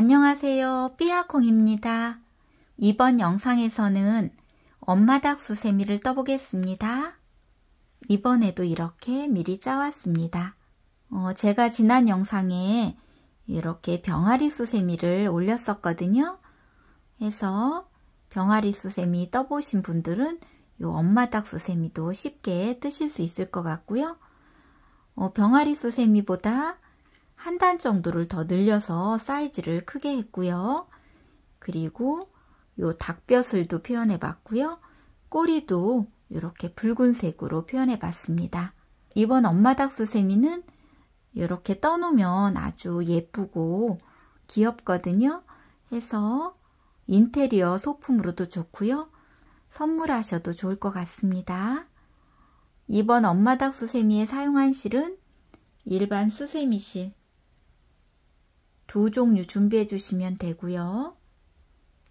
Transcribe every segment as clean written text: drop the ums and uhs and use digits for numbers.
안녕하세요. 삐아콩입니다. 이번 영상에서는 엄마닭 수세미를 떠보겠습니다. 이번에도 이렇게 미리 짜왔습니다. 제가 지난 영상에 이렇게 병아리 수세미를 올렸었거든요. 해서 병아리 수세미 떠보신 분들은 이 엄마닭 수세미도 쉽게 뜨실 수 있을 것 같고요. 병아리 수세미보다 한 단 정도를 더 늘려서 사이즈를 크게 했고요. 그리고 요 닭뼈슬도 표현해 봤고요. 꼬리도 이렇게 붉은색으로 표현해 봤습니다. 이번 엄마닭 수세미는 이렇게 떠놓으면 아주 예쁘고 귀엽거든요. 해서 인테리어 소품으로도 좋고요. 선물하셔도 좋을 것 같습니다. 이번 엄마닭 수세미에 사용한 실은 일반 수세미 실 2종류 준비해 주시면 되고요.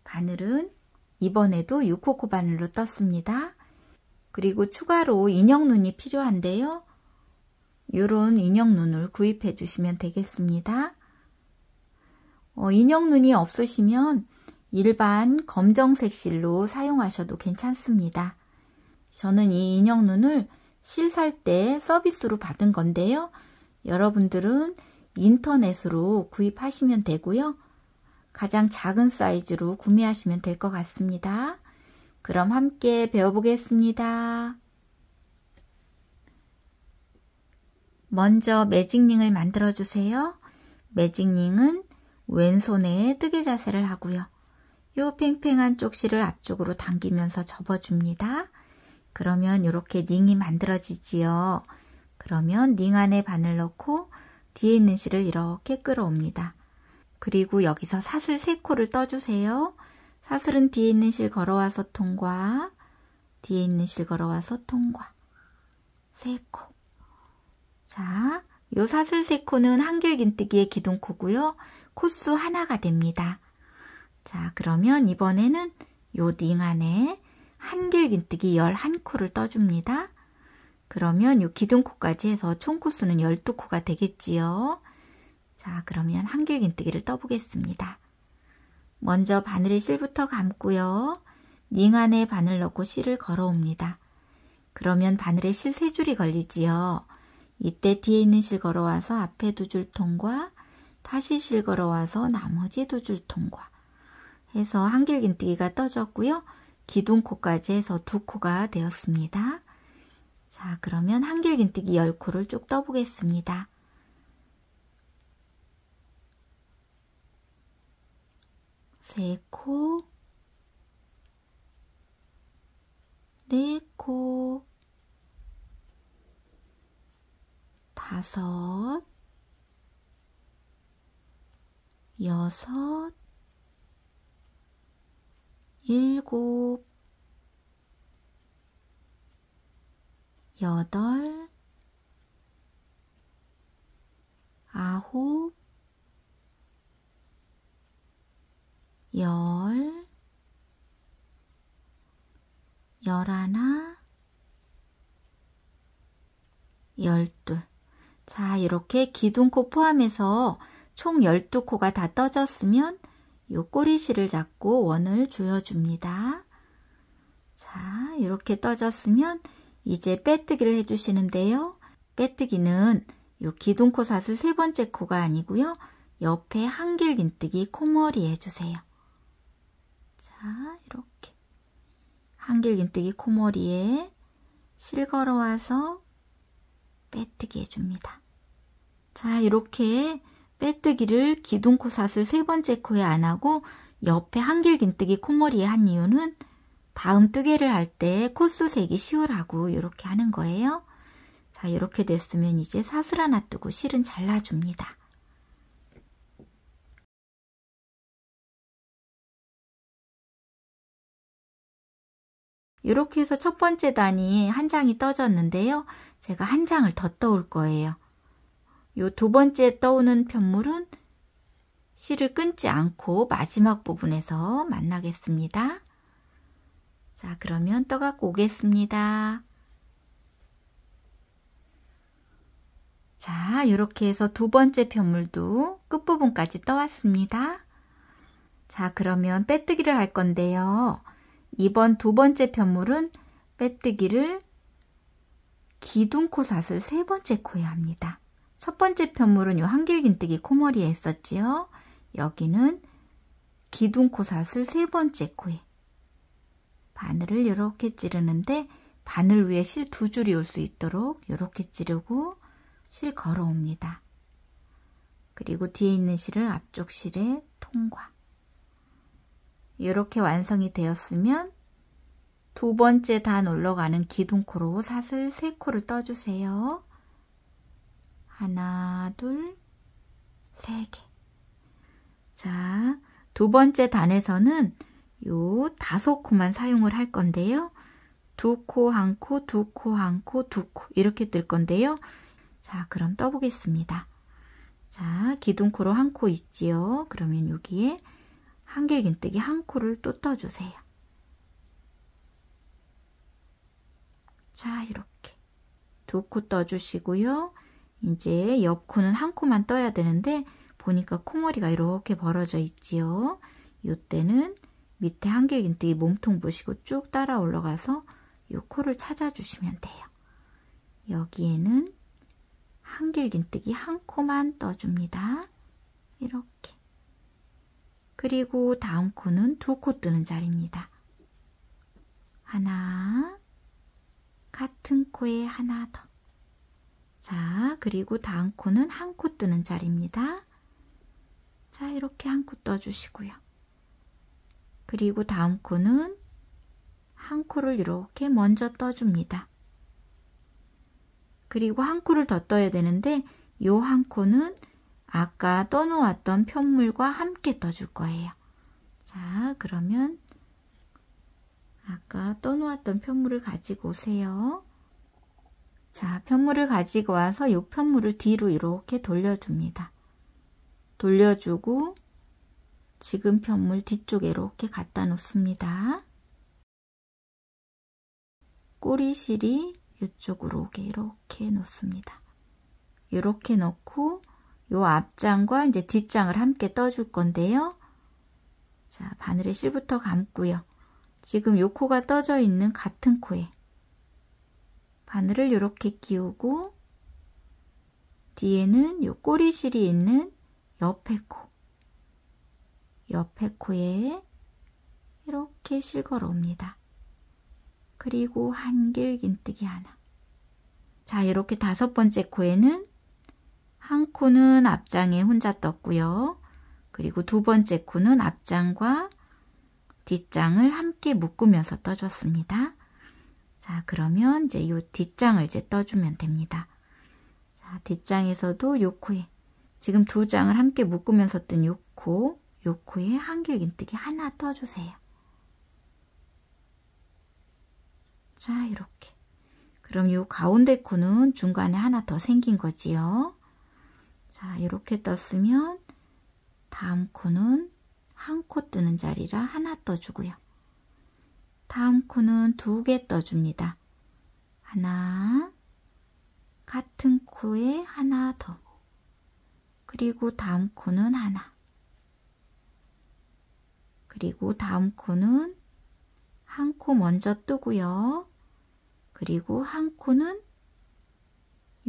바늘은 이번에도 6코코 바늘로 떴습니다. 그리고 추가로 인형눈이 필요한데요. 이런 인형눈을 구입해 주시면 되겠습니다. 인형눈이 없으시면 일반 검정색 실로 사용하셔도 괜찮습니다. 저는 이 인형눈을 실 살 때 서비스로 받은 건데요. 여러분들은 인터넷으로 구입하시면 되고요. 가장 작은 사이즈로 구매하시면 될 것 같습니다. 그럼 함께 배워보겠습니다. 먼저 매직링을 만들어 주세요. 매직링은 왼손에 뜨개 자세를 하고요. 요 팽팽한 쪽실을 앞쪽으로 당기면서 접어줍니다. 그러면 이렇게 링이 만들어지지요. 그러면 링 안에 바늘 넣고 뒤에 있는 실을 이렇게 끌어옵니다. 그리고 여기서 사슬 3코를 떠주세요. 사슬은 뒤에 있는 실 걸어와서 통과, 뒤에 있는 실 걸어와서 통과. 3코. 자, 요 사슬 3코는 한길긴뜨기의 기둥코고요. 코수 하나가 됩니다. 자, 그러면 이번에는 요 링 안에 한길긴뜨기 11코를 떠줍니다. 그러면 요 기둥코까지 해서 총 코수는 12코가 되겠지요. 자, 그러면 한길긴뜨기를 떠보겠습니다. 먼저 바늘에 실부터 감고요. 링 안에 바늘 넣고 실을 걸어옵니다. 그러면 바늘에 실 3줄이 걸리지요. 이때 뒤에 있는 실 걸어와서 앞에 2줄 통과, 다시 실 걸어와서 나머지 2줄 통과 해서 한길긴뜨기가 떠졌고요. 기둥코까지 해서 2코가 되었습니다. 자, 그러면 한길긴뜨기 10코를 쭉 떠보겠습니다. 세 코, 4코, 5, 6, 7, 8, 9, 10, 11, 12. 자, 이렇게 기둥코 포함해서 총 12코가 다 떠졌으면 요 꼬리실을 잡고 원을 조여줍니다. 자, 이렇게 떠졌으면 이제 빼뜨기를 해주시는데요. 빼뜨기는 요 기둥코 사슬 3번째 코가 아니고요. 옆에 한길긴뜨기 코머리 해주세요. 자, 이렇게 한길긴뜨기 코머리에 실 걸어와서 빼뜨기 해줍니다. 자, 이렇게 빼뜨기를 기둥코 사슬 3번째 코에 안 하고 옆에 한길긴뜨기 코머리에 한 이유는 다음 뜨개를 할 때 코수 세기 쉬우라고 이렇게 하는 거예요. 자, 이렇게 됐으면 이제 사슬 하나 뜨고 실은 잘라줍니다. 이렇게 해서 첫 번째 단이 한 장이 떠졌는데요. 제가 한 장을 더 떠올 거예요. 요 2번째 떠오는 편물은 실을 끊지 않고 마지막 부분에서 만나겠습니다. 자, 그러면 떠갖고 오겠습니다. 자, 이렇게 해서 2번째 편물도 끝부분까지 떠왔습니다. 자, 그러면 빼뜨기를 할 건데요. 이번 두 번째 편물은 빼뜨기를 기둥코삿을 세 번째 코에 합니다. 첫 번째 편물은 요 한길긴뜨기 코머리에 했었지요. 여기는 기둥코삿을 세 번째 코에 바늘을 이렇게 찌르는데 바늘 위에 실 두 줄이 올 수 있도록 이렇게 찌르고 실 걸어옵니다. 그리고 뒤에 있는 실을 앞쪽 실에 통과. 이렇게 완성이 되었으면 두 번째 단 올라가는 기둥코로 사슬 3코를 떠주세요. 하나, 둘, 3개. 자, 두 번째 단에서는 요 5코만 사용을 할 건데요. 2코, 1코, 2코, 1코, 2코 이렇게 뜰 건데요. 자, 그럼 떠보겠습니다. 자, 기둥코로 1코 있지요. 그러면 여기에 한길긴뜨기 1코를 또 떠주세요. 자, 이렇게 2코 떠주시고요. 이제 옆 코는 1코만 떠야 되는데 보니까 코머리가 이렇게 벌어져 있지요. 이때는 밑에 한길긴뜨기 몸통 보시고 쭉 따라 올라가서 이 코를 찾아주시면 돼요. 여기에는 한길긴뜨기 1코만 떠줍니다. 이렇게. 그리고 다음 코는 2코 뜨는 자리입니다. 하나, 같은 코에 하나 더. 자, 그리고 다음 코는 1코 뜨는 자리입니다. 자, 이렇게 1코 떠주시고요. 그리고 다음 코는 1코를 이렇게 먼저 떠줍니다. 그리고 1코를 더 떠야 되는데 요 1코는 아까 떠놓았던 편물과 함께 떠줄 거예요. 자, 그러면 아까 떠놓았던 편물을 가지고 오세요. 자, 편물을 가지고 와서 요 편물을 뒤로 이렇게 돌려줍니다. 돌려주고 지금 편물 뒤쪽에 이렇게 갖다 놓습니다. 꼬리실이 이쪽으로 오게 이렇게 놓습니다. 이렇게 놓고 요 앞장과 이제 뒷장을 함께 떠줄 건데요. 자, 바늘에 실부터 감고요. 지금 요 코가 떠져 있는 같은 코에 바늘을 이렇게 끼우고 뒤에는 요 꼬리실이 있는 옆에 코에 이렇게 실 걸어 옵니다. 그리고 한길긴뜨기 하나. 자, 이렇게 5번째 코에는 한 코는 앞장에 혼자 떴고요. 그리고 두 번째 코는 앞장과 뒷장을 함께 묶으면서 떠줬습니다. 자, 그러면 이제 이 뒷장을 이제 떠주면 됩니다. 자, 뒷장에서도 요 코에 지금 두 장을 함께 묶으면서 뜬 요 코에 한길긴뜨기 하나 떠주세요. 자, 이렇게. 그럼 요 가운데 코는 중간에 하나 더 생긴 거지요. 자, 이렇게 떴으면 다음 코는 1코 뜨는 자리라 하나 떠주고요. 다음 코는 2개 떠줍니다. 하나, 같은 코에 하나 더. 그리고 다음 코는 하나. 그리고 다음 코는 1코 먼저 뜨고요. 그리고 1코는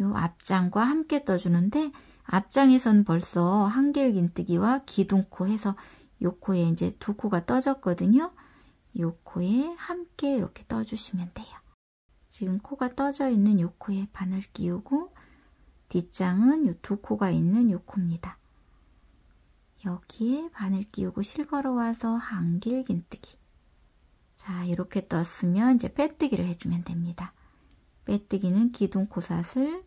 요 앞장과 함께 떠주는데 앞장에서는 벌써 한길긴뜨기와 기둥코 해서 요 코에 이제 2코가 떠졌거든요. 요 코에 함께 이렇게 떠주시면 돼요. 지금 코가 떠져 있는 요 코에 바늘 끼우고 뒷장은 요 2코가 있는 요 코입니다. 여기에 바늘 끼우고 실 걸어와서 한길긴뜨기. 자, 이렇게 떴으면 이제 빼뜨기를 해주면 됩니다. 빼뜨기는 기둥코삿을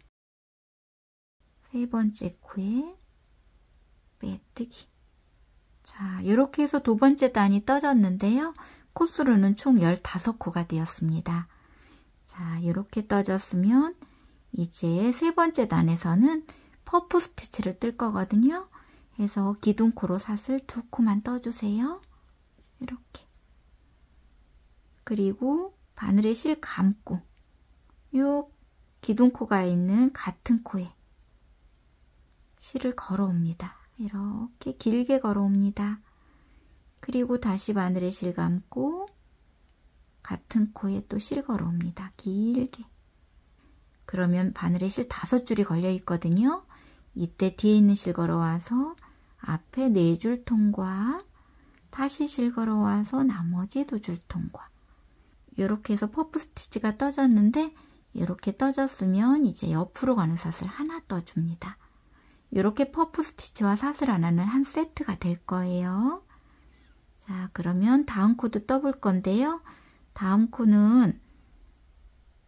세 번째 코에 빼뜨기. 자, 이렇게 해서 두 번째 단이 떠졌는데요. 코수로는 총 15코가 되었습니다. 자, 이렇게 떠졌으면 이제 세 번째 단에서는 퍼프 스티치를 뜰 거거든요. 해서 기둥코로 사슬 2코만 떠주세요. 이렇게. 그리고 바늘에 실 감고 요 기둥코가 있는 같은 코에 실을 걸어옵니다. 이렇게 길게 걸어옵니다. 그리고 다시 바늘에 실 감고 같은 코에 또 실 걸어옵니다. 길게. 그러면 바늘에 실 5줄이 걸려 있거든요. 이때 뒤에 있는 실 걸어와서 앞에 4줄 통과, 다시 실 걸어와서 나머지 2줄 통과. 이렇게 해서 퍼프 스티치가 떠졌는데, 이렇게 떠졌으면 이제 옆으로 가는 사슬 하나 떠줍니다. 이렇게 퍼프 스티치와 사슬 하나는 한 세트가 될 거예요. 자, 그러면 다음 코도 떠볼 건데요. 다음 코는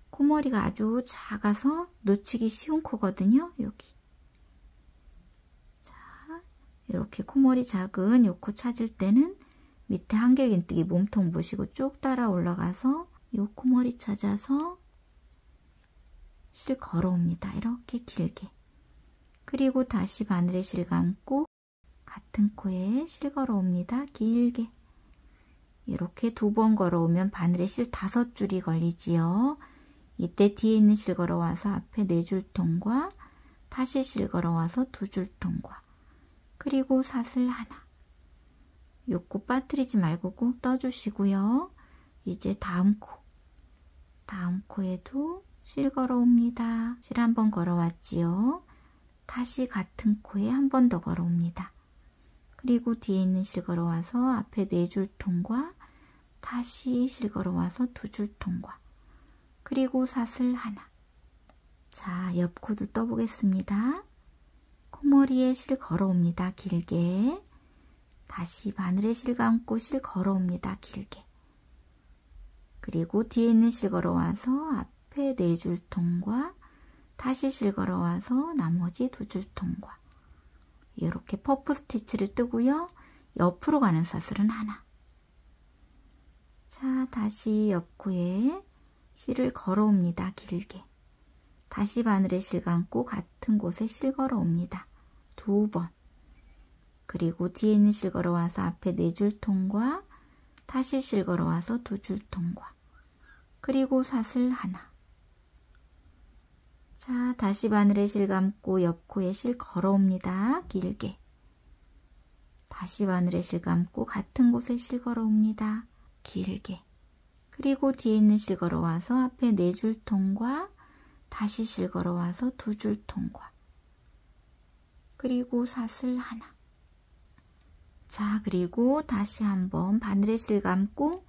코머리가 아주 작아서 놓치기 쉬운 코거든요. 여기. 자, 이렇게 코머리 작은 요 코 찾을 때는 밑에 한길긴뜨기 몸통 보시고 쭉 따라 올라가서 요 코머리 찾아서 실 걸어옵니다. 이렇게 길게. 그리고 다시 바늘에 실 감고 같은 코에 실 걸어옵니다. 길게. 이렇게 2번 걸어오면 바늘에 실 5줄이 걸리지요. 이때 뒤에 있는 실 걸어와서 앞에 4줄 통과, 다시 실 걸어와서 2줄 통과, 그리고 사슬 하나. 요 코 빠뜨리지 말고 꼭 떠주시고요. 이제 다음 코에도 실 걸어옵니다. 실 한 번 걸어왔지요. 다시 같은 코에 한 번 더 걸어옵니다. 그리고 뒤에 있는 실 걸어와서 앞에 4줄 통과, 다시 실 걸어와서 2줄 통과, 그리고 사슬 하나. 자, 옆 코도 떠보겠습니다. 코머리에 실 걸어옵니다. 길게. 다시 바늘에 실 감고 실 걸어옵니다. 길게. 그리고 뒤에 있는 실 걸어와서 앞에 4줄 통과, 다시 실 걸어와서 나머지 2줄 통과. 이렇게 퍼프 스티치를 뜨고요. 옆으로 가는 사슬은 하나. 자, 다시 옆 코에 실을 걸어옵니다. 길게. 다시 바늘에 실 감고 같은 곳에 실 걸어옵니다. 2번. 그리고 뒤에 있는 실 걸어와서 앞에 4줄 통과, 다시 실 걸어와서 2줄 통과, 그리고 사슬 하나. 자, 다시 바늘에 실 감고 옆 코에 실 걸어옵니다. 길게. 다시 바늘에 실 감고 같은 곳에 실 걸어옵니다. 길게. 그리고 뒤에 있는 실 걸어와서 앞에 4줄 통과, 다시 실 걸어와서 2줄 통과, 그리고 사슬 하나. 자, 그리고 다시 한번 바늘에 실 감고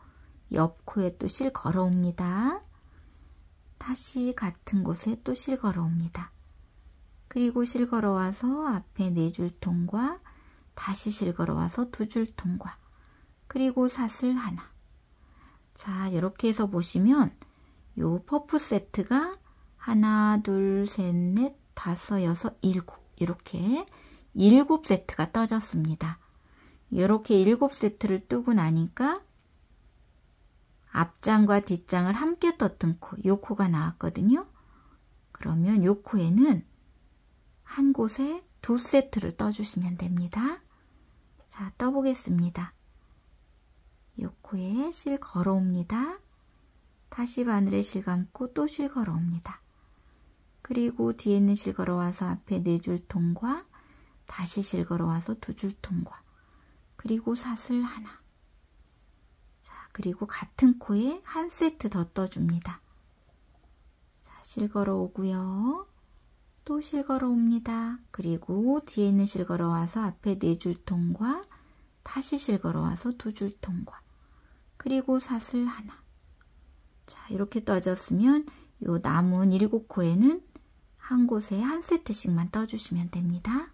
옆 코에 또 실 걸어옵니다. 다시 같은 곳에 또 실 걸어옵니다. 그리고 실 걸어와서 앞에 4줄 통과, 다시 실 걸어와서 2줄 통과, 그리고 사슬 하나. 자, 이렇게 해서 보시면 요 퍼프 세트가 하나, 둘, 셋, 넷, 다섯, 여섯, 일곱, 이렇게 7세트가 떠졌습니다. 이렇게 7세트를 뜨고 나니까 앞장과 뒷장을 함께 떴던 코, 요 코가 나왔거든요. 그러면 요 코에는 한 곳에 2세트를 떠주시면 됩니다. 자, 떠보겠습니다. 요 코에 실 걸어옵니다. 다시 바늘에 실 감고 또 실 걸어옵니다. 그리고 뒤에 있는 실 걸어와서 앞에 4줄 통과, 다시 실 걸어와서 2줄 통과, 그리고 사슬 하나. 자, 그리고 같은 코에 한 세트 더 떠줍니다. 자, 실 걸어오고요. 또 실 걸어옵니다. 그리고 뒤에 있는 실 걸어와서 앞에 4줄 통과, 다시 실 걸어와서 2줄 통과, 그리고 사슬 하나. 자, 이렇게 떠졌으면 요 남은 7코에는 한 곳에 한 세트씩만 떠주시면 됩니다.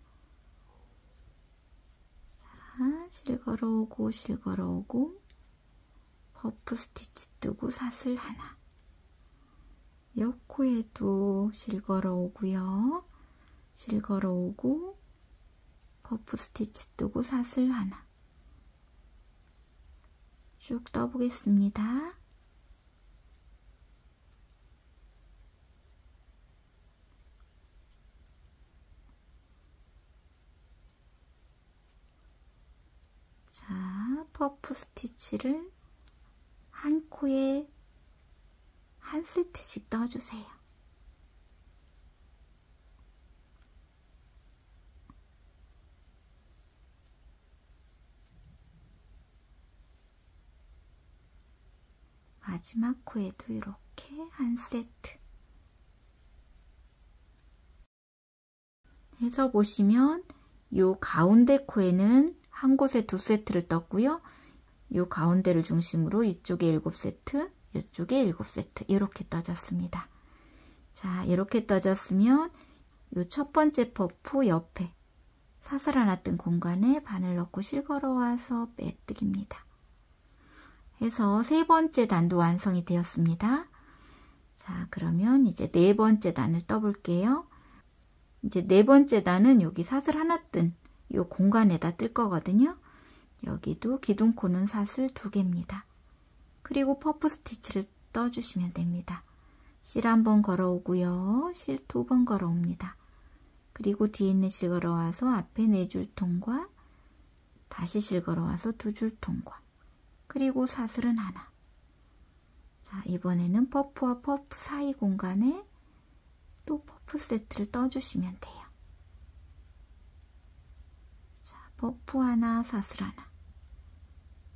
자, 실 걸어오고 실 걸어오고 퍼프 스티치 뜨고 사슬 하나. 옆 코에도 실 걸어오고요. 실 걸어오고 퍼프 스티치 뜨고 사슬 하나. 쭉 떠보겠습니다. 자, 퍼프 스티치를 한 코에 한 세트씩 떠주세요. 마지막 코에도 이렇게 한 세트 해서 보시면 요 가운데 코에는 한 곳에 2세트를 떴고요. 요 가운데를 중심으로 이쪽에 7세트, 이쪽에 7세트 이렇게 떠졌습니다. 자, 이렇게 떠졌으면 요 첫 번째 퍼프 옆에 사슬 하나 뜬 공간에 바늘 넣고 실걸어와서 빼뜨깁니다. 해서 세 번째 단도 완성이 되었습니다. 자, 그러면 이제 네 번째 단을 떠볼게요. 이제 네 번째 단은 여기 사슬 하나 뜬 요 공간에다 뜰 거거든요. 여기도 기둥코는 사슬 2개입니다. 그리고 퍼프 스티치를 떠주시면 됩니다. 실 한번 걸어오고요. 실 2번 걸어옵니다. 그리고 뒤에 있는 실 걸어와서 앞에 4줄 통과, 다시 실 걸어와서 2줄 통과, 그리고 사슬은 하나. 자, 이번에는 퍼프와 퍼프 사이 공간에 또 퍼프 세트를 떠주시면 돼요. 자, 퍼프 하나, 사슬 하나.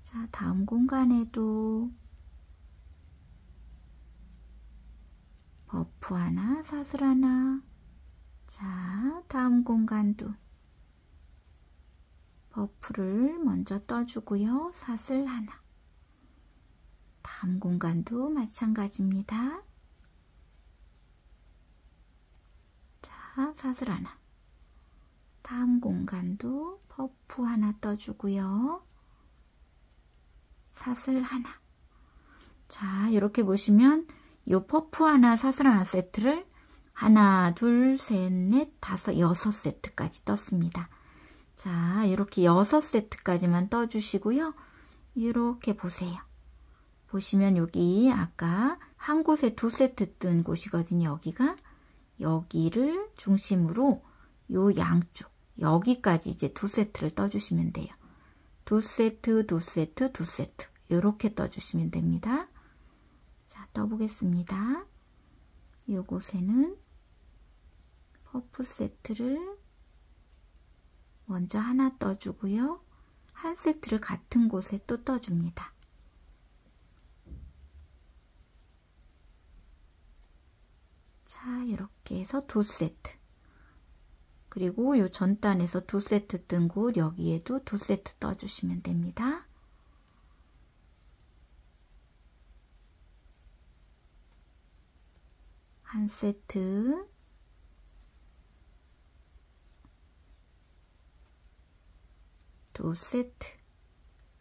자, 다음 공간에도 퍼프 하나, 사슬 하나. 자, 다음 공간도 퍼프를 먼저 떠주고요. 사슬 하나. 다음 공간도 마찬가지입니다. 자, 사슬 하나. 다음 공간도 퍼프 하나 떠주고요. 사슬 하나. 자, 이렇게 보시면 이 퍼프 하나, 사슬 하나 세트를 하나, 둘, 셋, 넷, 다섯, 6세트까지 떴습니다. 자, 이렇게 6세트까지만 떠주시고요. 이렇게 보세요. 보시면 여기 아까 한 곳에 2세트 뜬 곳이거든요. 여기가. 여기를 중심으로 요 양쪽, 여기까지 이제 2세트를 떠주시면 돼요. 2세트, 2세트, 2세트. 이렇게 떠주시면 됩니다. 자, 떠보겠습니다. 요곳에는 퍼프 세트를 먼저 하나 떠주고요. 한 세트를 같은 곳에 또 떠줍니다. 자, 이렇게 해서 2세트. 그리고 요 전단에서 2세트 뜬 곳 여기에도 2세트 떠주시면 됩니다. 한 세트, 두 세트,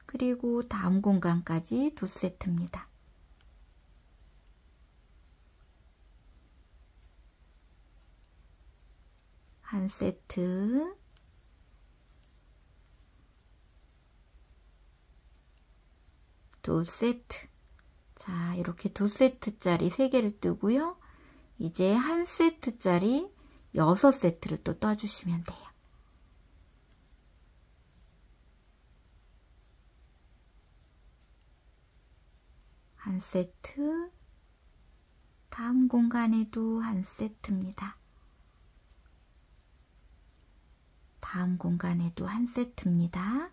그리고 다음 공간까지 2세트입니다. 한 세트, 두 세트. 자, 이렇게 2세트짜리 3개를 뜨고요. 이제 한 세트짜리 6세트를 또 떠주시면 돼요. 한 세트, 다음 공간에도 한 세트입니다. 다음 공간에도 한 세트입니다.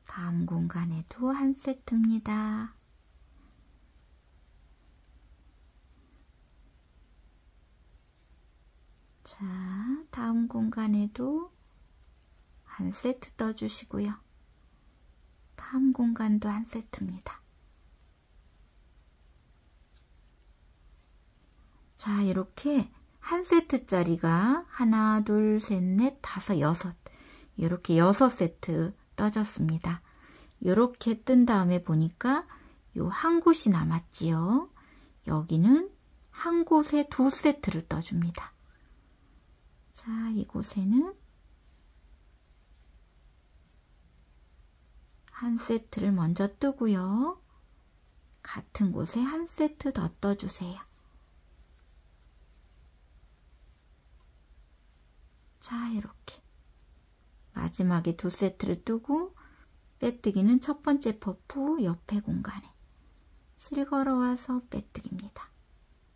다음 공간에도 한 세트입니다. 자, 다음 공간에도 한 세트 떠주시고요. 다음 공간도 한 세트입니다. 자, 이렇게 한 세트짜리가 하나, 둘, 셋, 넷, 다섯, 6. 이렇게 6세트 떠졌습니다. 이렇게 뜬 다음에 보니까 요 한 곳이 남았지요. 여기는 한 곳에 2세트를 떠줍니다. 자, 이곳에는 한 세트를 먼저 뜨고요. 같은 곳에 한 세트 더 떠주세요. 자, 이렇게 마지막에 2세트를 뜨고 빼뜨기는 첫 번째 퍼프 옆에 공간에 실 걸어와서 빼뜨깁니다.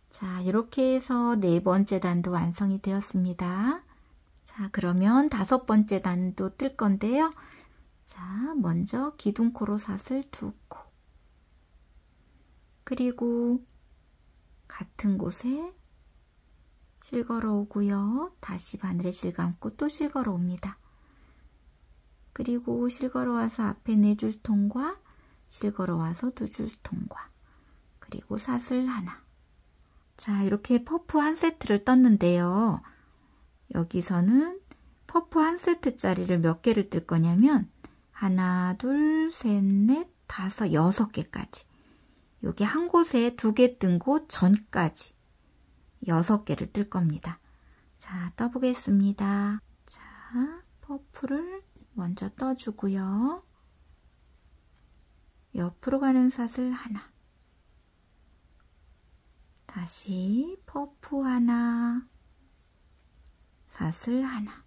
자, 이렇게 해서 4번째 단도 완성이 되었습니다. 자, 그러면 5번째 단도 뜰 건데요. 자, 먼저 기둥코로 사슬 2코. 그리고 같은 곳에 실 걸어오고요. 다시 바늘에 실 감고 또 실 걸어옵니다. 그리고 실 걸어와서 앞에 4줄 통과, 실 걸어와서 2줄 통과, 그리고 사슬 하나. 자, 이렇게 퍼프 한 세트를 떴는데요. 여기서는 퍼프 한 세트짜리를 몇 개를 뜰 거냐면 하나, 둘, 셋, 넷, 다섯, 6개까지. 여기 한 곳에 2개 뜬 곳 전까지 6개를 뜰 겁니다. 자, 떠보겠습니다. 자, 퍼프를 먼저 떠주고요. 옆으로 가는 사슬 하나. 다시 퍼프 하나, 사슬 하나.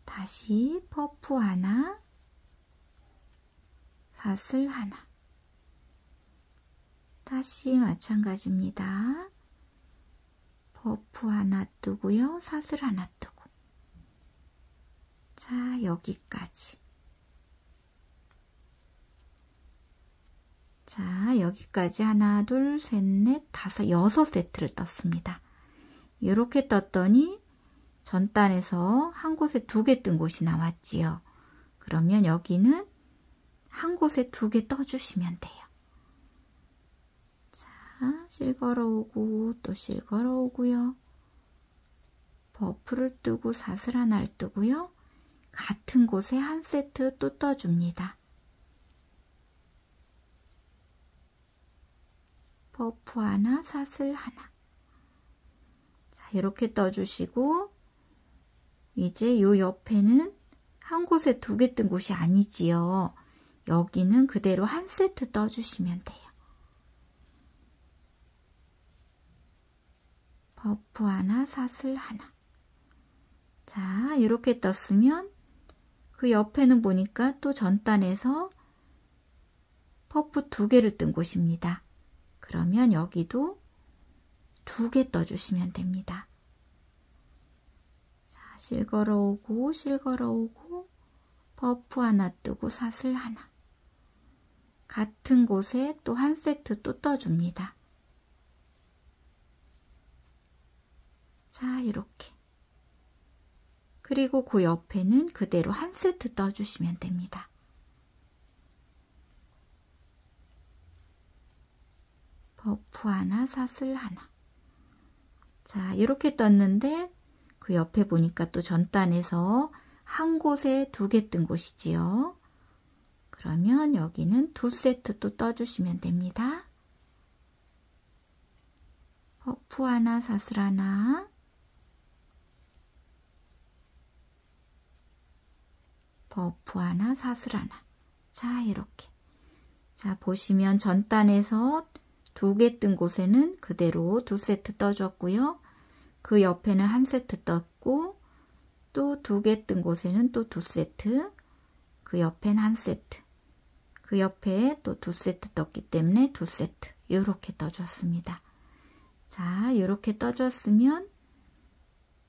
다시 퍼프 하나, 사슬 하나. 다시 마찬가지입니다. 퍼프 하나 뜨고요. 사슬 하나 뜨고. 자, 여기까지. 자, 여기까지 하나, 둘, 셋, 넷, 다섯, 6세트를 떴습니다. 이렇게 떴더니 전단에서 한 곳에 2개 뜬 곳이 나왔지요. 그러면 여기는 한 곳에 2개 떠주시면 돼요. 자, 실 걸어오고 또 실 걸어오고요. 퍼프를 뜨고 사슬 하나를 뜨고요. 같은 곳에 한 세트 또 떠줍니다. 퍼프 하나, 사슬 하나. 자, 이렇게 떠주시고 이제 요 옆에는 한 곳에 2개 뜬 곳이 아니지요. 여기는 그대로 한 세트 떠주시면 돼요. 퍼프 하나, 사슬 하나. 자, 이렇게 떴으면 그 옆에는 보니까 또 전단에서 퍼프 2개를 뜬 곳입니다. 그러면 여기도 2개 떠주시면 됩니다. 자, 실 걸어오고 실 걸어오고 퍼프 하나 뜨고 사슬 하나. 같은 곳에 또 한 세트 또 떠줍니다. 자, 이렇게. 그리고 그 옆에는 그대로 한 세트 떠주시면 됩니다. 퍼프 하나, 사슬 하나. 자, 이렇게 떴는데 그 옆에 보니까 또 전단에서 한 곳에 2개 뜬 곳이지요. 그러면 여기는 2세트 또 떠주시면 됩니다. 퍼프 하나, 사슬 하나. 퍼프 하나, 사슬 하나. 자, 이렇게. 자, 보시면 전단에서 2개 뜬 곳에는 그대로 2세트 떠줬고요. 그 옆에는 한 세트 떴고 또 2개 뜬 곳에는 또 2세트, 그 옆엔 한 세트, 그 옆에 또 2세트 떴기 때문에 2세트 이렇게 떠줬습니다. 자, 이렇게 떠줬으면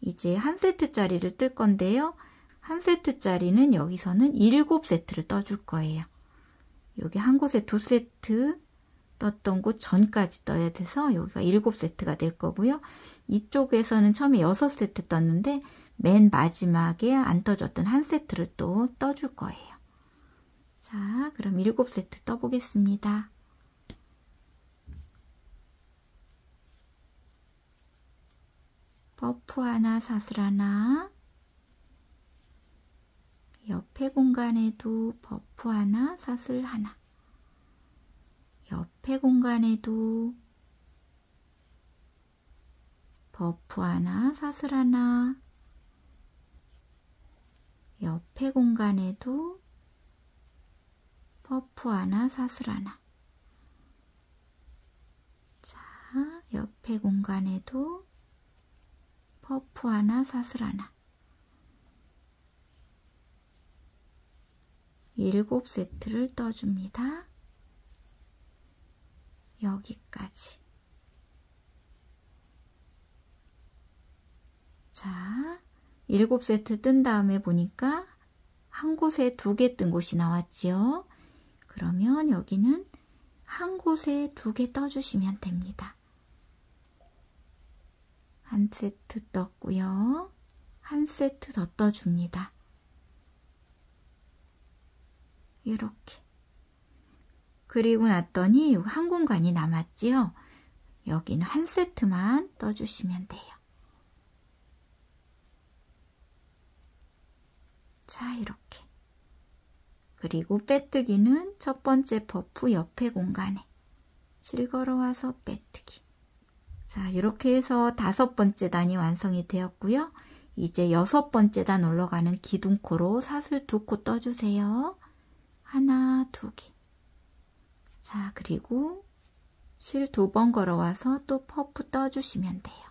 이제 한 세트짜리를 뜰 건데요. 한 세트짜리는 여기서는 7세트를 떠줄 거예요. 여기 한 곳에 2세트 떴던 곳 전까지 떠야 돼서 여기가 7세트가 될 거고요. 이쪽에서는 처음에 6세트 떴는데 맨 마지막에 안 떠줬던 한 세트를 또 떠줄 거예요. 자, 그럼 7세트 떠보겠습니다. 퍼프 하나, 사슬 하나. 옆에 공간에도 퍼프 하나, 사슬 하나. 옆에 공간에도 퍼프 하나, 사슬 하나. 옆에 공간에도 퍼프 하나, 사슬 하나. 자, 옆에 공간에도 퍼프 하나, 사슬 하나. 7세트를 떠줍니다. 여기까지. 자, 7세트 뜬 다음에 보니까 한 곳에 두 개 뜬 곳이 나왔지요. 그러면 여기는 한 곳에 두 개 떠주시면 됩니다. 한 세트 떴고요. 한 세트 더 떠줍니다. 이렇게. 그리고 났더니 한 공간이 남았지요. 여기는 한 세트만 떠주시면 돼요. 자, 이렇게. 그리고 빼뜨기는 첫 번째 퍼프 옆에 공간에 실 걸어와서 빼뜨기. 자, 이렇게 해서 5번째 단이 완성이 되었고요. 이제 6번째 단 올라가는 기둥코로 사슬 2코 떠주세요. 하나, 2개. 자, 그리고 실 2번 걸어와서 또 퍼프 떠주시면 돼요.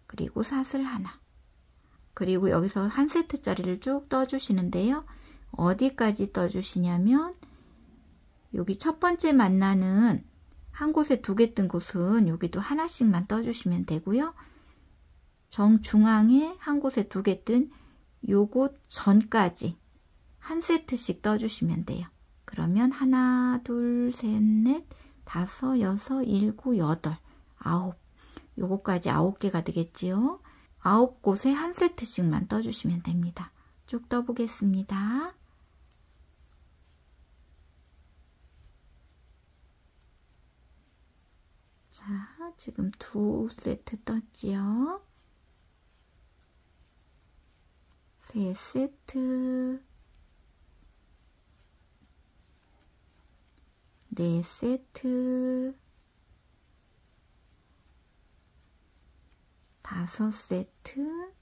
그리고 사슬 하나. 그리고 여기서 한 세트짜리를 쭉 떠주시는데요. 어디까지 떠주시냐면 여기 첫 번째 만나는 한 곳에 두 개 뜬 곳은 여기도 하나씩만 떠주시면 되고요. 정중앙에 한 곳에 두 개 뜬 요곳 전까지 한 세트씩 떠주시면 돼요. 그러면 하나, 둘, 셋, 넷, 다섯, 여섯, 일곱, 여덟, 아홉. 요거까지 9개가 되겠지요. 9곳에 한 세트씩만 떠주시면 됩니다. 쭉 떠보겠습니다. 자, 지금 2세트 떴지요. 3세트, 4세트,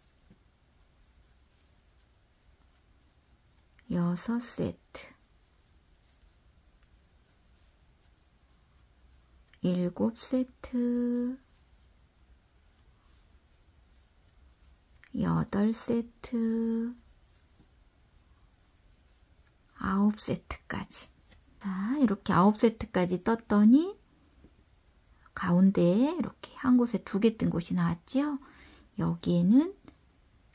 5세트, 6세트, 7세트, 8세트, 9세트까지. 자, 이렇게 9세트까지 떴더니 가운데에 이렇게 한 곳에 두 개 뜬 곳이 나왔죠? 여기에는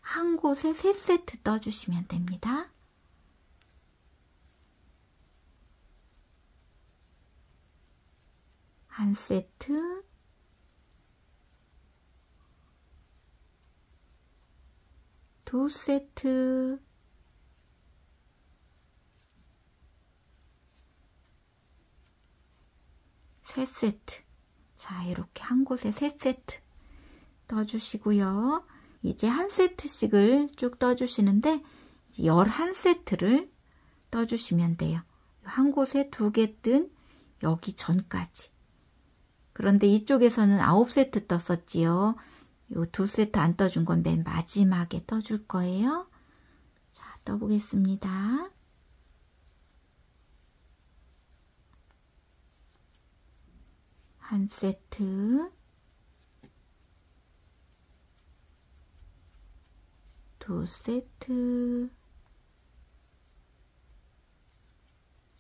한 곳에 3세트 떠주시면 됩니다. 한 세트, 두 세트, 세 세트. 자, 이렇게 한 곳에 3세트 떠주시고요. 이제 한 세트씩을 쭉 떠주시는데 11세트를 떠주시면 돼요. 한 곳에 두 개 뜬 여기 전까지. 그런데 이쪽에서는 9세트 떴었지요. 요 2세트 안 떠준 건 맨 마지막에 떠줄 거예요. 자, 떠보겠습니다. 한 세트, 두 세트,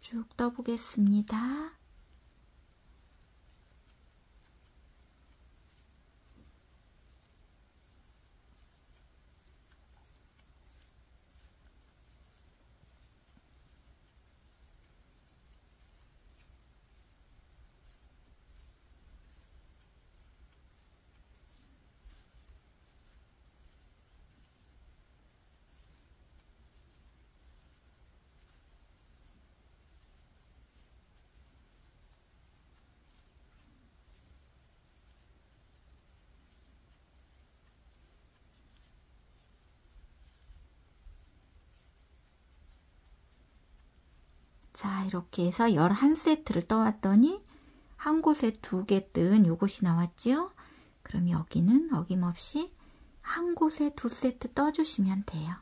쭉 떠보겠습니다. 자, 이렇게 해서 11세트를 떠왔더니 한 곳에 두 개 뜬 요것이 나왔지요? 그럼 여기는 어김없이 한 곳에 2세트 떠주시면 돼요.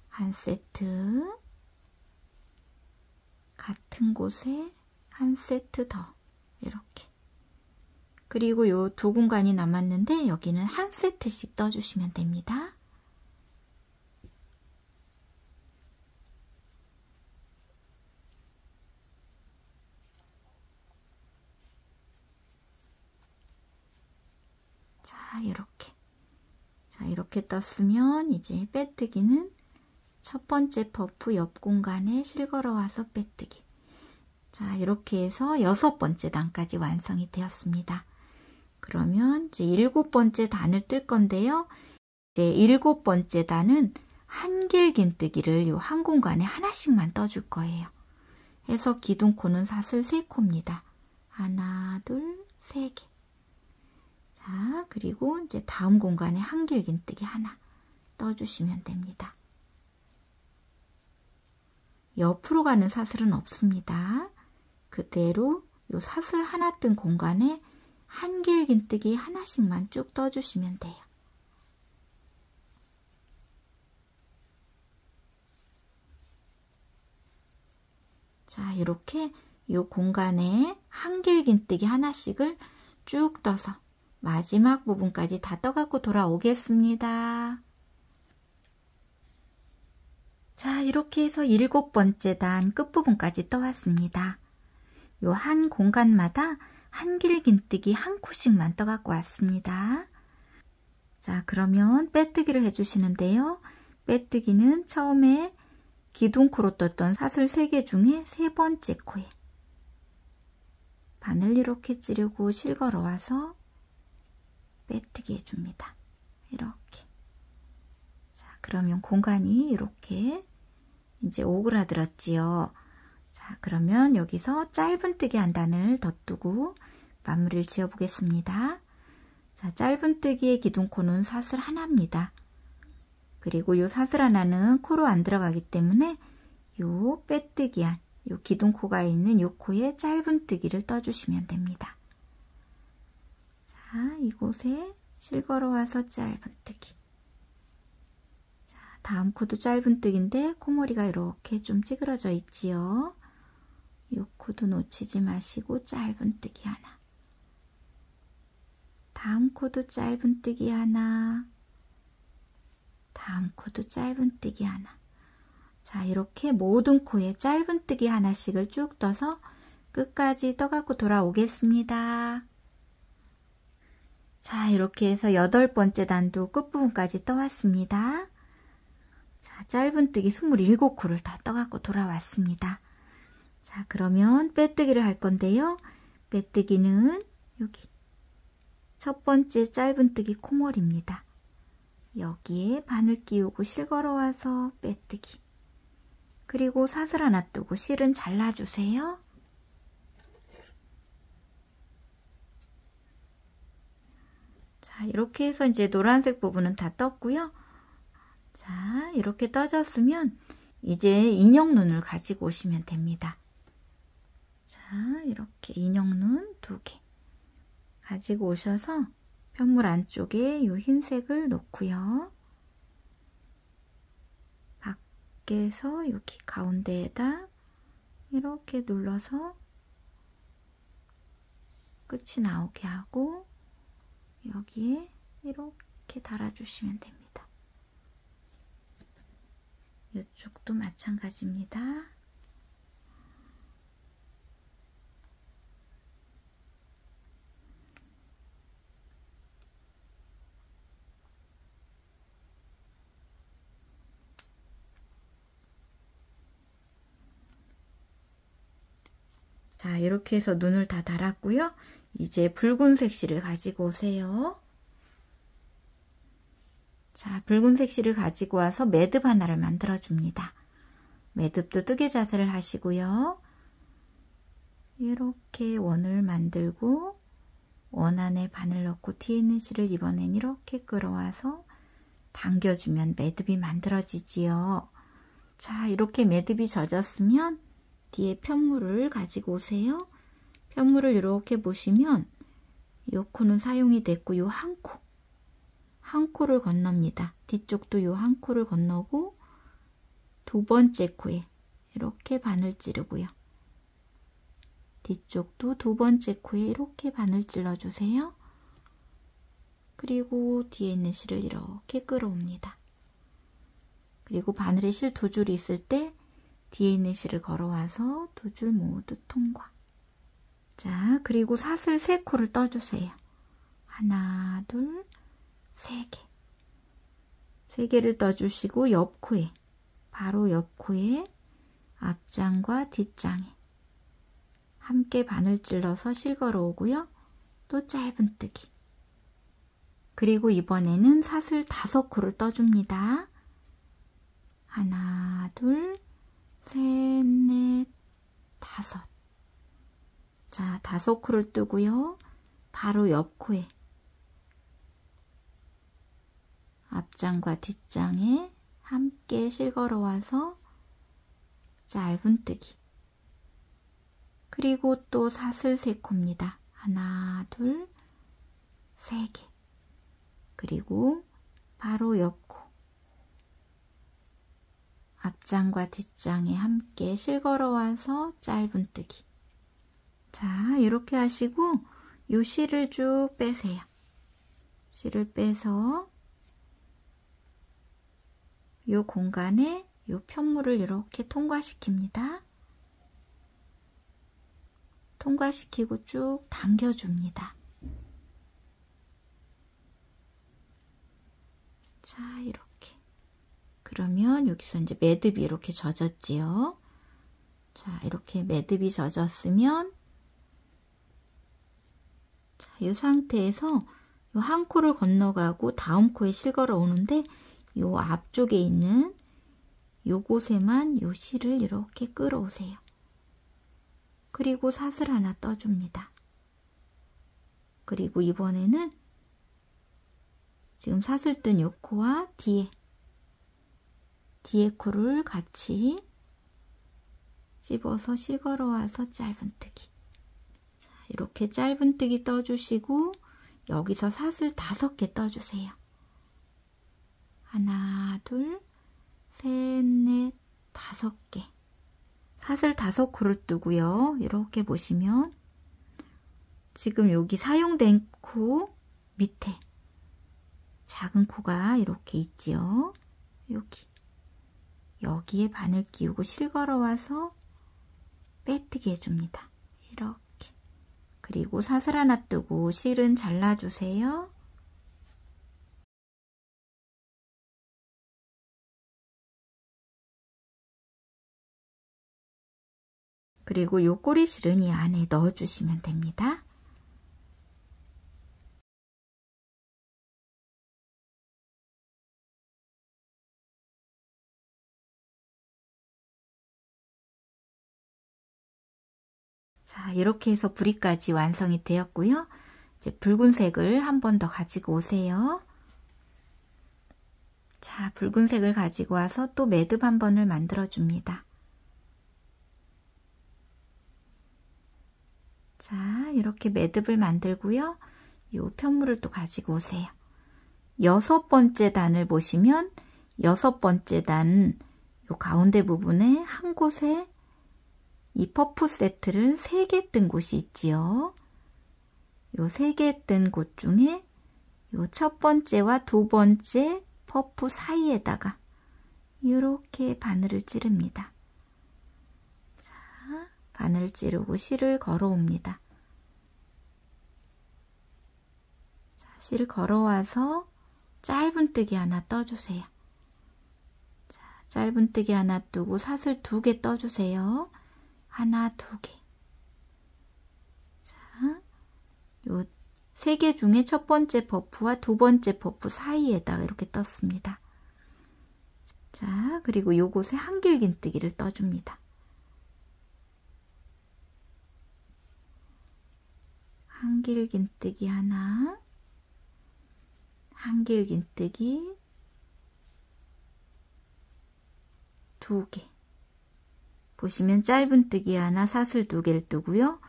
한 세트, 같은 곳에 한 세트 더, 이렇게. 그리고 요 두 공간이 남았는데 여기는 한 세트씩 떠주시면 됩니다. 자, 이렇게. 자, 이렇게 떴으면 이제 빼뜨기는 첫 번째 퍼프 옆 공간에 실걸어 와서 빼뜨기. 자, 이렇게 해서 6번째 단까지 완성이 되었습니다. 그러면 이제 7번째 단을 뜰 건데요. 이제 7번째 단은 한길긴뜨기를 요 한 공간에 하나씩만 떠줄 거예요. 해서 기둥코는 사슬 3코입니다. 하나, 둘, 3개. 자, 그리고 이제 다음 공간에 한길긴뜨기 하나 떠주시면 됩니다. 옆으로 가는 사슬은 없습니다. 그대로 요 사슬 하나 뜬 공간에 한길긴뜨기 하나씩만 쭉 떠주시면 돼요. 자, 이렇게 요 공간에 한길긴뜨기 하나씩을 쭉 떠서 마지막 부분까지 다 떠갖고 돌아오겠습니다. 자, 이렇게 해서 7번째 단 끝부분까지 떠왔습니다. 요 한 공간마다 한길긴뜨기 한 코씩만 떠갖고 왔습니다. 자, 그러면 빼뜨기를 해주시는데요. 빼뜨기는 처음에 기둥코로 떴던 사슬 3개 중에 3번째 코에 바늘 이렇게 찌르고 실걸어 와서 빼뜨기 해줍니다. 이렇게. 자, 그러면 공간이 이렇게 이제 오그라들었지요. 자, 그러면 여기서 짧은뜨기 한 단을 더 뜨고 마무리를 지어 보겠습니다. 자, 짧은뜨기의 기둥코는 사슬 하나입니다. 그리고 요 사슬 하나는 코로 안 들어가기 때문에 요 빼뜨기한 요 기둥코가 있는 요 코에 짧은뜨기를 떠주시면 됩니다. 자, 이곳에 실걸어 와서 짧은뜨기. 자, 다음 코도 짧은뜨기인데 코머리가 이렇게 좀 찌그러져 있지요. 요 코도 놓치지 마시고 짧은뜨기 하나. 다음 코도 짧은뜨기 하나. 다음 코도 짧은뜨기 하나. 자, 이렇게 모든 코에 짧은뜨기 하나씩을 쭉 떠서 끝까지 떠갖고 돌아오겠습니다. 자, 이렇게 해서 8번째 단도 끝부분까지 떠왔습니다. 자, 짧은뜨기 27코를 다 떠갖고 돌아왔습니다. 자, 그러면 빼뜨기를 할 건데요. 빼뜨기는 여기 첫 번째 짧은뜨기 코머리입니다. 여기에 바늘 끼우고 실걸어 와서 빼뜨기. 그리고 사슬 하나 뜨고 실은 잘라주세요. 자, 이렇게 해서 이제 노란색 부분은 다 떴고요. 자, 이렇게 떠졌으면 이제 인형눈을 가지고 오시면 됩니다. 자, 이렇게 인형눈 2개 가지고 오셔서 편물 안쪽에 이 흰색을 놓고요. 밖에서 여기 가운데에다 이렇게 눌러서 끝이 나오게 하고 여기에 이렇게 달아주시면 됩니다. 이쪽도 마찬가지입니다. 자, 이렇게 해서 눈을 다 달았고요. 이제 붉은색 실을 가지고 오세요. 자, 붉은색 실을 가지고 와서 매듭 하나를 만들어 줍니다. 매듭도 뜨개 자세를 하시고요. 이렇게 원을 만들고 원 안에 바늘 넣고 뒤에 있는 실을 이번엔 이렇게 끌어와서 당겨주면 매듭이 만들어지지요. 자, 이렇게 매듭이 젖었으면 뒤에 편물을 가지고 오세요. 편물을 이렇게 보시면 요 코는 사용이 됐고 요 한 코를 건넙니다. 뒤쪽도 요 한 코를 건너고 두 번째 코에 이렇게 바늘 찌르고요. 뒤쪽도 두 번째 코에 이렇게 바늘 찔러 주세요. 그리고 뒤에 있는 실을 이렇게 끌어옵니다. 그리고 바늘에 실 2줄이 있을 때 뒤에 있는 실을 걸어와서 2줄 모두 통과. 자, 그리고 사슬 3코를 떠주세요. 하나, 둘, 3개. 3개를 떠주시고 옆 코에, 바로 옆 코에 앞장과 뒷장에 함께 바늘 찔러서 실 걸어오고요. 또 짧은뜨기. 그리고 이번에는 사슬 5코를 떠줍니다. 하나, 둘, 셋, 넷, 5. 자, 5코를 뜨고요. 바로 옆 코에 앞장과 뒷장에 함께 실 걸어와서 짧은뜨기. 그리고 또 사슬 3코입니다. 하나, 둘, 3개. 그리고 바로 옆 코 앞장과 뒷장에 함께 실 걸어와서 짧은뜨기. 자, 이렇게 하시고 요 실을 쭉 빼세요. 실을 빼서 요 공간에 요 편물을 이렇게 통과시킵니다. 통과시키고 쭉 당겨줍니다. 자, 이렇게. 그러면 여기서 이제 매듭이 이렇게 젖었지요. 자, 이렇게 매듭이 젖었으면 자, 이 상태에서 요 한 코를 건너가고 다음 코에 실 걸어 오는데 요 앞쪽에 있는 요곳에만 요 실을 이렇게 끌어오세요. 그리고 사슬 하나 떠줍니다. 그리고 이번에는 지금 사슬 뜬 요 코와 뒤에 코를 같이 집어서 실 걸어와서 짧은뜨기. 자, 이렇게 짧은뜨기 떠주시고 여기서 사슬 5개 떠주세요. 하나, 둘, 셋, 넷, 5개. 사슬 5코를 뜨고요. 이렇게 보시면 지금 여기 사용된 코 밑에 작은 코가 이렇게 있지요. 여기에 바늘 끼우고 실 걸어와서 빼뜨기 해줍니다. 이렇게. 그리고 사슬 하나 뜨고 실은 잘라주세요. 그리고 요 꼬리실은 이 안에 넣어주시면 됩니다. 자, 이렇게 해서 부리까지 완성이 되었고요. 이제 붉은색을 한 번 더 가지고 오세요. 자, 붉은색을 가지고 와서 또 매듭 한 번을 만들어 줍니다. 자, 이렇게 매듭을 만들고요. 요 편물을 또 가지고 오세요. 6번째 단을 보시면 6번째 단 요 가운데 부분에 한 곳에 이 퍼프 세트를 3개 뜬 곳이 있지요. 요 3개 뜬 곳 중에 요 첫 번째와 두 번째 퍼프 사이에다가 이렇게 바늘을 찌릅니다. 자, 바늘 찌르고 실을 걸어옵니다. 자, 실 걸어와서 짧은뜨기 하나 떠주세요. 자, 짧은뜨기 하나 뜨고 사슬 2개 떠주세요. 하나, 2개. 자, 요 3개 중에 첫 번째 퍼프와 두 번째 퍼프 사이에다가 이렇게 떴습니다. 자, 그리고 요곳에 한길긴뜨기를 떠줍니다. 한길긴뜨기 하나, 한길긴뜨기 2개. 보시면 짧은뜨기 하나, 사슬 2개를 뜨고요.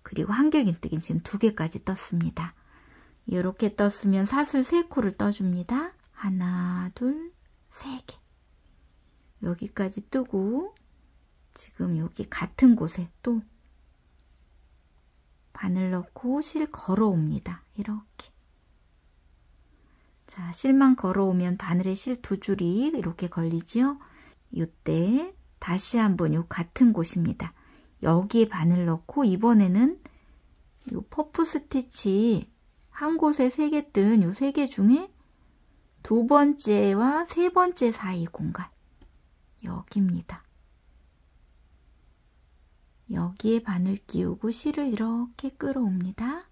그리고 한길긴뜨기 지금 2개까지 떴습니다. 이렇게 떴으면 사슬 3코를 떠줍니다. 하나, 둘, 3개. 여기까지 뜨고 지금 여기 같은 곳에 또 바늘 넣고 실 걸어옵니다. 이렇게. 자, 실만 걸어오면 바늘에 실 2줄이 이렇게 걸리지요. 이때 다시 한번 요 같은 곳입니다. 여기에 바늘 넣고 이번에는 요 퍼프 스티치 한 곳에 3개 뜬 요 3개 중에 두 번째와 세 번째 사이 공간, 여기입니다. 여기에 바늘 끼우고 실을 이렇게 끌어옵니다.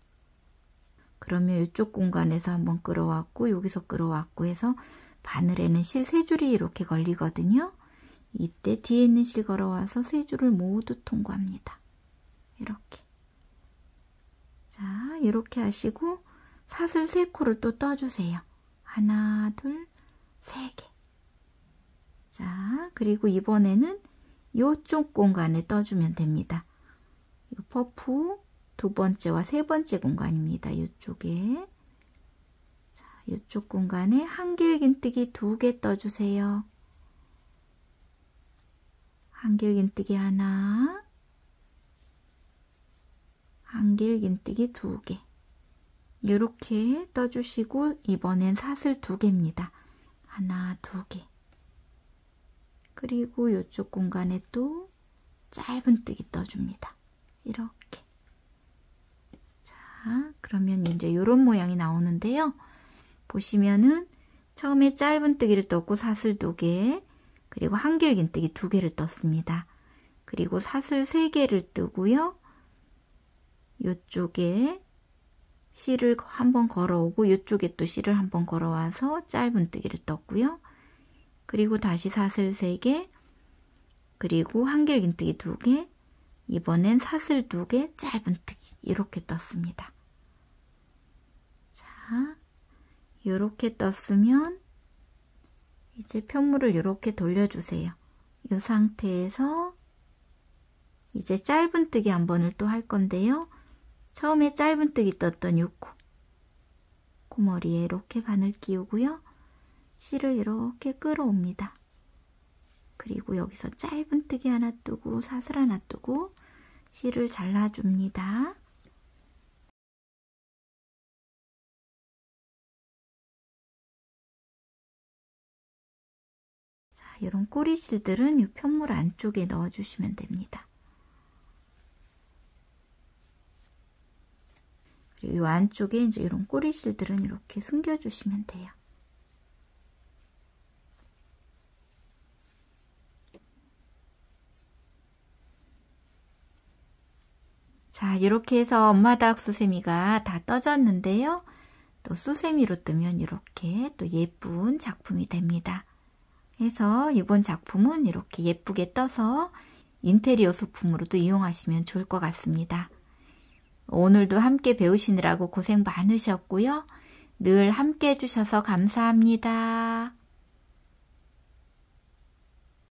그러면 이쪽 공간에서 한번 끌어왔고 여기서 끌어왔고 해서 바늘에는 실 3줄이 이렇게 걸리거든요. 이때 뒤에 있는 실 걸어와서 3줄을 모두 통과합니다. 이렇게. 자, 이렇게 하시고 사슬 3코를 또 떠주세요. 하나, 둘, 3개. 자, 그리고 이번에는 이쪽 공간에 떠주면 됩니다. 이 퍼프 두 번째와 세 번째 공간입니다. 이쪽에. 자, 이쪽 공간에 한길긴뜨기 2개 떠주세요. 한길긴뜨기 하나, 한길긴뜨기 2개. 이렇게 떠주시고 이번엔 사슬 2개입니다. 하나, 2개. 그리고 이쪽 공간에 또 짧은뜨기 떠줍니다. 이렇게. 자, 그러면 이제 이런 모양이 나오는데요. 보시면은 처음에 짧은뜨기를 떴고 사슬 2개, 그리고 한길긴뜨기 2개를 떴습니다. 그리고 사슬 3개를 뜨고요. 이쪽에 실을 한번 걸어오고 이쪽에 또 실을 한번 걸어와서 짧은뜨기를 떴고요. 그리고 다시 사슬 3개, 그리고 한길긴뜨기 2개, 이번엔 사슬 2개, 짧은뜨기 이렇게 떴습니다. 자, 이렇게 떴으면 이제 편물을 이렇게 돌려주세요. 이 상태에서 이제 짧은뜨기 한 번을 또 할 건데요. 처음에 짧은뜨기 떴던 6코, 코머리에 이렇게 바늘 끼우고요. 실을 이렇게 끌어옵니다. 그리고 여기서 짧은뜨기 하나 뜨고 사슬 하나 뜨고 실을 잘라줍니다. 자, 이런 꼬리실들은 이 편물 안쪽에 넣어주시면 됩니다. 그리고 이 안쪽에 이제 이런 꼬리실들은 이렇게 숨겨주시면 돼요. 자, 이렇게 해서 엄마닭 수세미가 다 떠졌는데요. 또 수세미로 뜨면 이렇게 또 예쁜 작품이 됩니다. 그래서 이번 작품은 이렇게 예쁘게 떠서 인테리어 소품으로도 이용하시면 좋을 것 같습니다. 오늘도 함께 배우시느라고 고생 많으셨고요. 늘 함께 해주셔서 감사합니다.